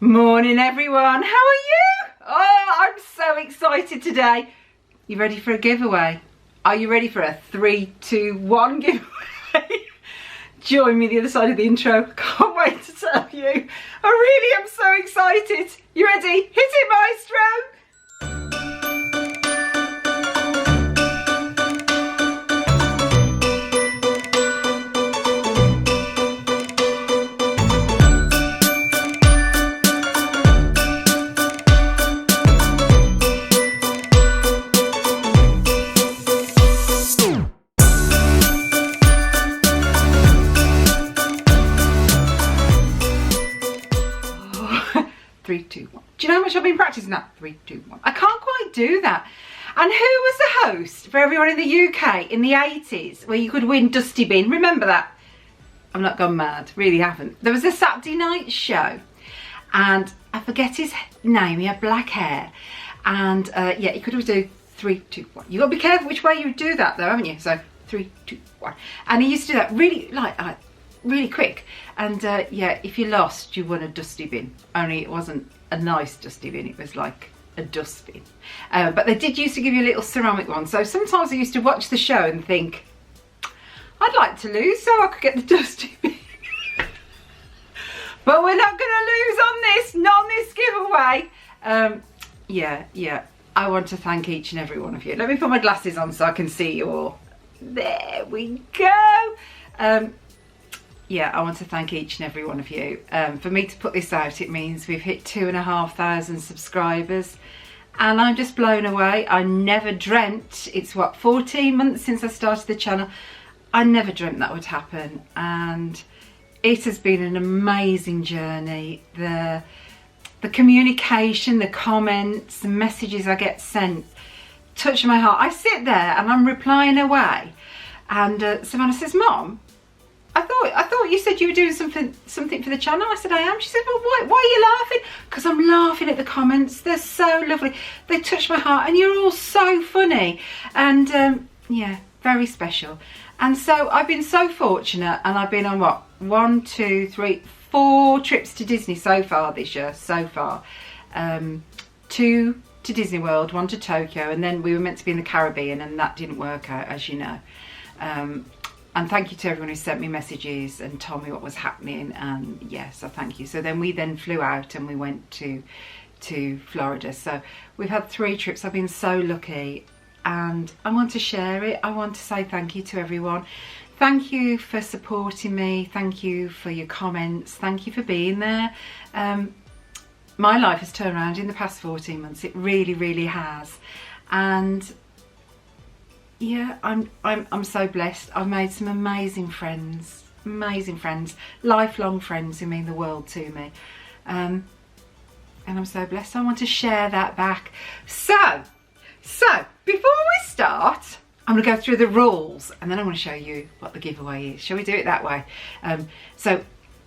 Morning everyone, how are you? Oh, I'm so excited today. You ready for a giveaway? Are you ready for a 3, 2, 1 giveaway? Join me the other side of the intro. Can't wait to tell you. I really am so excited. You ready? Hit it, maestro. 3, 2, 1. Do you know how much I've been practicing that? 3, 2, 1. I can't quite do that. And who was the host for everyone in the UK in the 80s where you could win Dusty Bin? Remember that? I've not gone mad, really haven't. There was a Saturday night show and I forget his name, he had black hair. And yeah, he could always do 3, 2, 1. You've got to be careful which way you do that though, haven't you? So 3, 2, 1. And he used to do that really really quick, and yeah, if you lost you won a dusty bin, only it wasn't a nice dusty bin, it was like a dustbin. But they did used to give you a little ceramic one, so sometimes I used to watch the show and think I'd like to lose so I could get the dusty bin. But we're not going to lose on this, not on this giveaway. Yeah, I want to thank each and every one of you. Let me put my glasses on so I can see you all. There we go. Yeah, I want to thank each and every one of you. For me to put this out, it means we've hit 2,500 subscribers and I'm just blown away. I never dreamt, it's what, 14 months since I started the channel. I never dreamt that would happen, and it has been an amazing journey. The communication, the comments, the messages I get sent touch my heart. I sit there and I'm replying away, and Savannah says, Mom, I thought you said you were doing something for the channel. I said, I am. She said, well, why are you laughing? Because I'm laughing at the comments. They're so lovely. They touch my heart, and you're all so funny. And yeah, very special. And so I've been so fortunate, and I've been on what, 1, 2, 3, 4 trips to Disney so far this year. So far, 2 to Disney World, 1 to Tokyo, and then we were meant to be in the Caribbean, and that didn't work out, as you know. And thank you to everyone who sent me messages and told me what was happening, and yes, I thank you. So then we flew out and we went to Florida. So we've had 3 trips. I've been so lucky, and I want to share it. I want to say thank you to everyone. Thank you for supporting me. Thank you for your comments. Thank you for being there. My life has turned around in the past 14 months. It really, really has. And yeah, I'm so blessed. I've made some amazing friends, lifelong friends who mean the world to me. And I'm so blessed. I want to share that back. So before we start, I'm going to go through the rules, and then I'm going to show you what the giveaway is. Shall we do it that way? So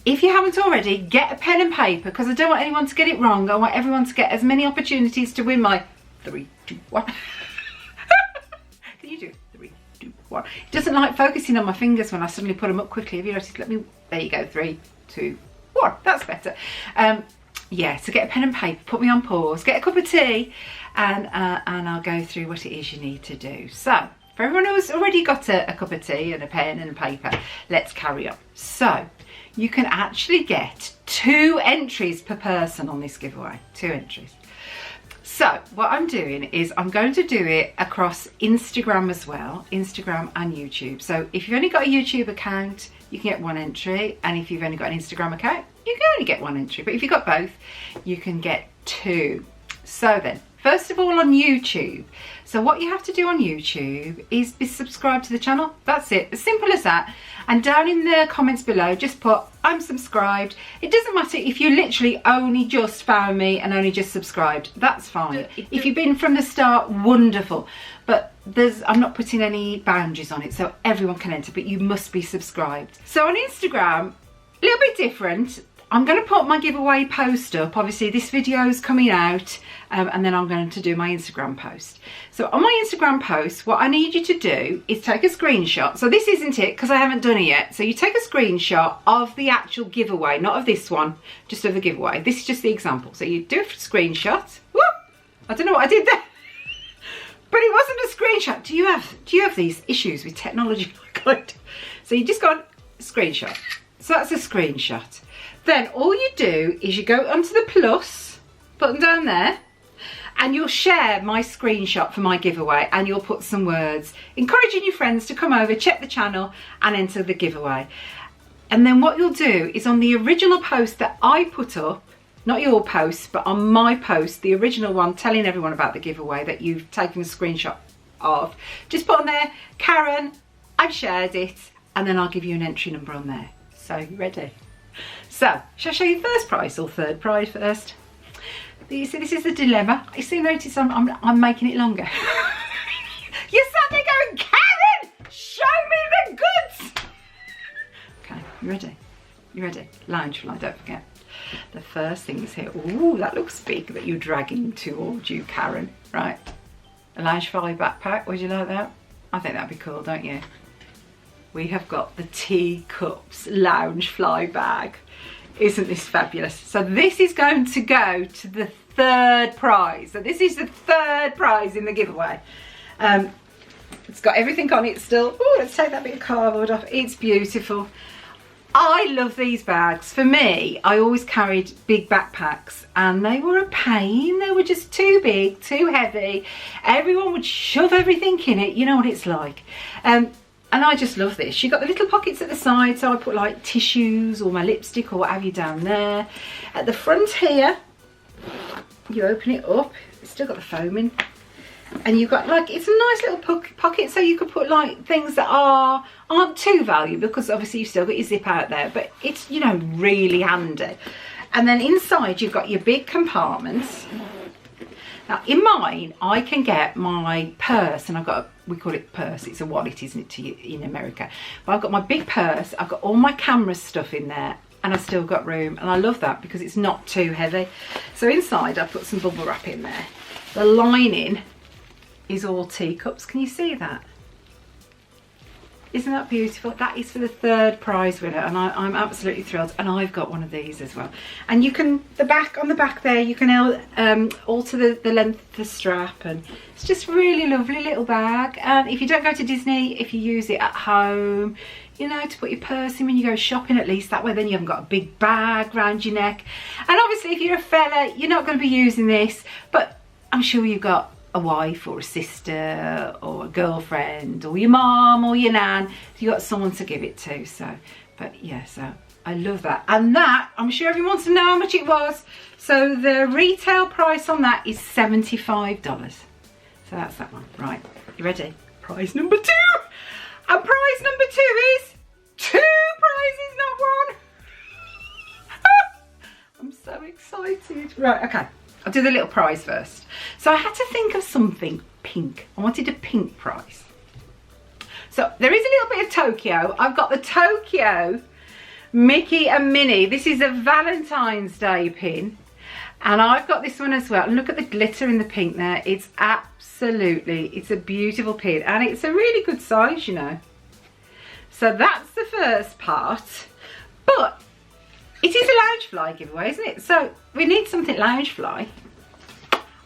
if you haven't already, get a pen and paper, because I don't want anyone to get it wrong. I want everyone to get as many opportunities to win my 3, 2, 1. Can you do it? 3, 2, 1. It doesn't like focusing on my fingers when I suddenly put them up quickly. Have you noticed? There you go. 3, 2, 1. That's better. Yeah, so get a pen and paper, put me on pause, get a cup of tea, and I'll go through what it is you need to do. So, for everyone who's already got a cup of tea and a pen and a paper, let's carry on. So, you can actually get 2 entries per person on this giveaway. 2 entries. So, what I'm doing is I'm going to do it across Instagram as well, Instagram and YouTube. So, if you've only got a YouTube account, you can get 1 entry, and if you've only got an Instagram account, you can only get 1 entry. But if you've got both, you can get 2. So then, first of all on YouTube. So what you have to do on YouTube is be subscribed to the channel. That's it, as simple as that. And down in the comments below, just put, I'm subscribed. It doesn't matter if you literally only just found me and only just subscribed. That's fine. If you've been from the start, wonderful. But I'm not putting any boundaries on it, so everyone can enter, but you must be subscribed. So on Instagram, a little bit different. I'm going to put my giveaway post up. Obviously this video is coming out and then I'm going to do my Instagram post. So on my Instagram post, what I need you to do is take a screenshot. So this isn't it because I haven't done it yet. So you take a screenshot of the actual giveaway, not of this one, just of the giveaway. This is just the example. So you do a screenshot. Whoop! I don't know what I did there. But it wasn't a screenshot. Do you have these issues with technology? So you just got a screenshot. So that's a screenshot. Then all you do is you go onto the plus button down there and you'll share my screenshot for my giveaway and you'll put some words encouraging your friends to come over, check the channel and enter the giveaway. And then what you'll do is on the original post that I put up, not your post, but on my post, the original one telling everyone about the giveaway that you've taken a screenshot of, just put on there, Karen, I've shared it, and then I'll give you an entry number on there. So, you ready? So, shall I show you first prize or third prize first? You see, this is the dilemma. You see, notice I'm making it longer. You're sat there going, Karen, show me the goods. Okay, you ready? You ready? Loungefly, don't forget. The first thing is here. Ooh, that looks big that you're dragging towards you, Karen. Right, a Loungefly backpack. Would you like that? I think that'd be cool, don't you? We have got the Teacups Loungefly bag. Isn't this fabulous? So this is going to go to the third prize. So this is the third prize in the giveaway. It's got everything on it still. Oh, let's take that bit of cardboard off. It's beautiful. I love these bags. For me, I always carried big backpacks and they were a pain. They were just too big, too heavy. Everyone would shove everything in it. You know what it's like. And I just love this. You've got the little pockets at the side, so I put like tissues or my lipstick or what have you down there. At the front here, you open it up. It's still got the foam in. And you've got like, it's a nice little pocket, so you could put like things that aren't too valuable, because obviously you've still got your zip out there, but it's, you know, really handy. And then inside you've got your big compartments. Now in mine, I can get my purse, and I've got, we call it purse, it's a wallet, isn't it, to you in America. But I've got my big purse, I've got all my camera stuff in there, and I've still got room, and I love that because it's not too heavy. So inside I've put some bubble wrap in there. The lining is all teacups. Can you see that? Isn't that beautiful? That is for the third prize winner, and I'm absolutely thrilled. And I've got one of these as well. And you can, on the back there, you can alter the length of the strap, and it's just really lovely little bag. And if you don't go to Disney, if you use it at home, you know, to put your purse in when you go shopping, at least that way then you haven't got a big bag round your neck. And obviously if you're a fella, you're not going to be using this, but I'm sure you've got a wife or a sister or a girlfriend or your mom or your nan, you got someone to give it to. So, but yeah, so I love that. And that, I'm sure everyone wants to know how much it was. So the retail price on that is $75. So that's that one. Right, you ready? Prize number 2. And prize number 2 is 2 prizes, not 1. I'm so excited. Right, okay. I'll do the little prize first. So I had to think of something pink. I wanted a pink prize. So there is a little bit of Tokyo. I've got the Tokyo Mickey and Minnie. This is a Valentine's Day pin. And I've got this one as well. And look at the glitter in the pink there. It's absolutely, it's a beautiful pin. And it's a really good size, you know. So that's the first part. But it is a Loungefly giveaway, isn't it? So we need something Loungefly.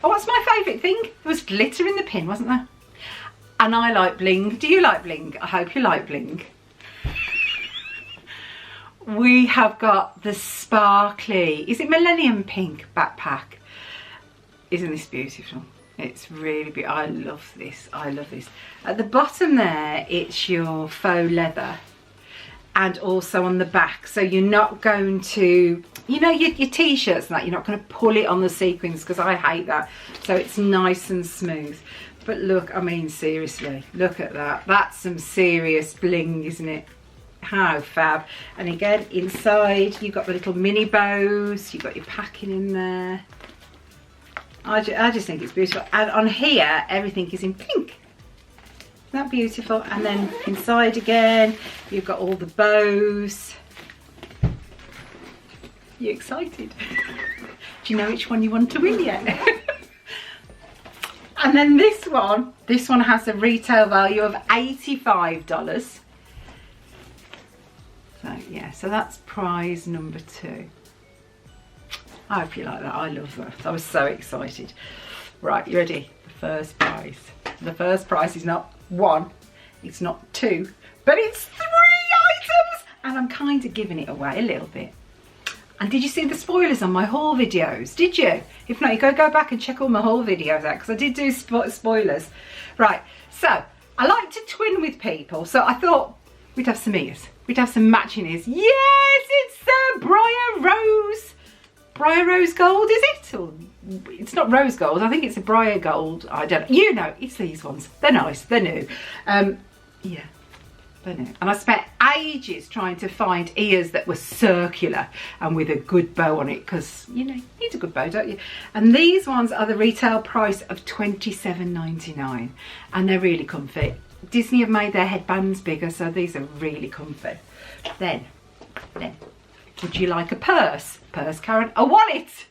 Oh, what's my favourite thing? There was glitter in the pin, wasn't there? And I like bling. Do you like bling? I hope you like bling. We have got the sparkly, is it Millennium Pink backpack? Isn't this beautiful? It's really beautiful. I love this. I love this. At the bottom there, it's your faux leather. And also on the back, so you're not going to, you know, your t-shirts and that, you're not going to pull it on the sequins, because I hate that. So it's nice and smooth. But look, I mean, seriously, look at that. That's some serious bling, isn't it? How fab. And again, inside you've got the little mini bows, you've got your packing in there. I just think it's beautiful. And on here, everything is in pink. Isn't that beautiful? And then inside again, you've got all the bows. you excited? Do you know which one you want to win yet? And then this one has a retail value of $85. So yeah, so that's prize number 2. I hope you like that. I love that. I was so excited. Right, you ready? The first prize. The first prize is not 1, it's not 2, but it's 3 items! And I'm kind of giving it away a little bit. And did you see the spoilers on my haul videos? Did you? If not, you go back and check all my haul videos out, because I did do spoilers. Right, so I like to twin with people, so I thought we'd have some ears. We'd have some matching ears. Yes, it's the Briar Rose Gold, is it? Or, it's not rose gold, I think it's a Briar Gold. I don't know. You know, it's these ones. They're nice, they're new. Yeah. And I spent ages trying to find ears that were circular and with a good bow on it, because you know, you need a good bow, don't you? And these ones are the retail price of $27.99, and they're really comfy. Disney have made their headbands bigger, so these are really comfy. Then would you like a purse, Karen? A wallet.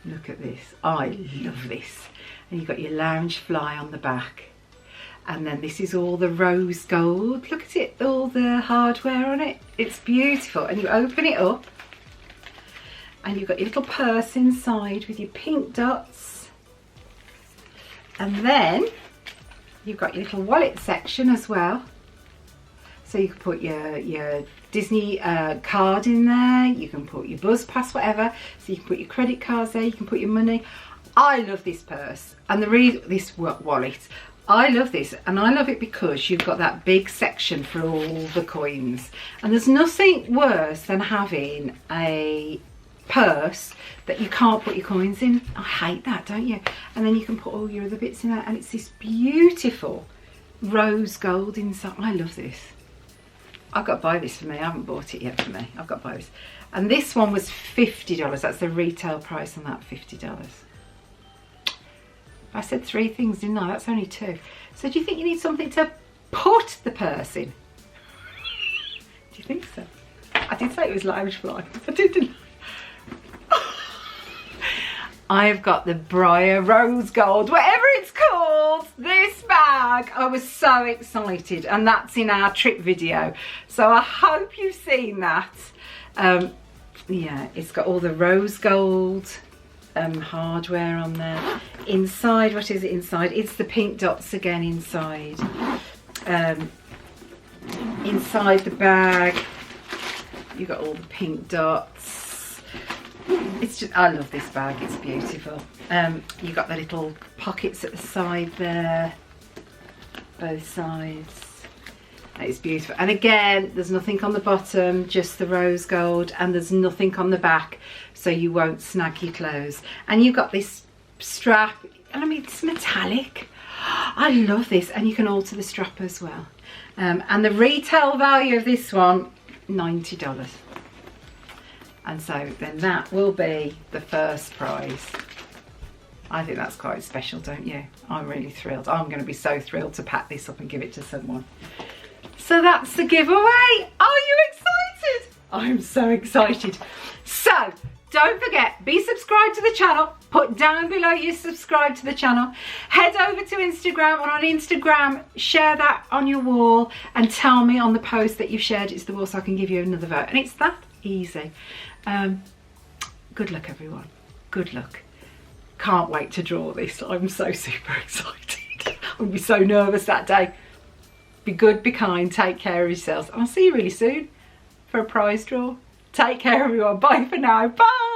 Look at this, I love this. And you've got your Loungefly on the back. And then this is all the rose gold. Look at it, all the hardware on it. It's beautiful. And you open it up and you've got your little purse inside with your pink dots. And then you've got your little wallet section as well. So you can put your Disney card in there. You can put your buzz pass, whatever. So you can put your credit cards there. You can put your money. I love this purse and this wallet. I love this, and I love it because you've got that big section for all the coins, and there's nothing worse than having a purse that you can't put your coins in. I hate that, don't you? And then you can put all your other bits in there, and it's this beautiful rose gold inside. I love this. I've got to buy this for me. I haven't bought it yet for me. I've got to buy this. And this one was $50. That's the retail price on that, $50. I said 3 things, didn't I? That's only 2. So do you think you need something to put the purse in? Do you think so? I did say it was Loungefly. I didn't. I've got the Briar Rose Gold, whatever it's called, this bag. I was so excited, and that's in our trip video. So I hope you've seen that. Yeah, it's got all the rose gold hardware on there. Inside, what is it inside? It's the pink dots again inside. Inside the bag you got all the pink dots. It's just, I love this bag, it's beautiful. You got the little pockets at the side there, both sides. It's beautiful. And again, there's nothing on the bottom, just the rose gold, and there's nothing on the back, so you won't snag your clothes. And you've got this strap, and I mean, it's metallic. I love this, and you can alter the strap as well. And the retail value of this one, $90. And so then that will be the first prize. I think that's quite special, don't you? I'm really thrilled. I'm going to be so thrilled to pack this up and give it to someone. So that's the giveaway. Are you excited? I'm so excited. So don't forget, be subscribed to the channel. Put down below you subscribe to the channel. Head over to Instagram, and on Instagram, share that on your wall and tell me on the post that you've shared it to the wall so I can give you another vote. And it's that easy. Good luck, everyone. Good luck. Can't wait to draw this. I'm so super excited. I'll be so nervous that day. Be good, be kind, take care of yourselves. I'll see you really soon for a prize draw. Take care, everyone. Bye for now. Bye.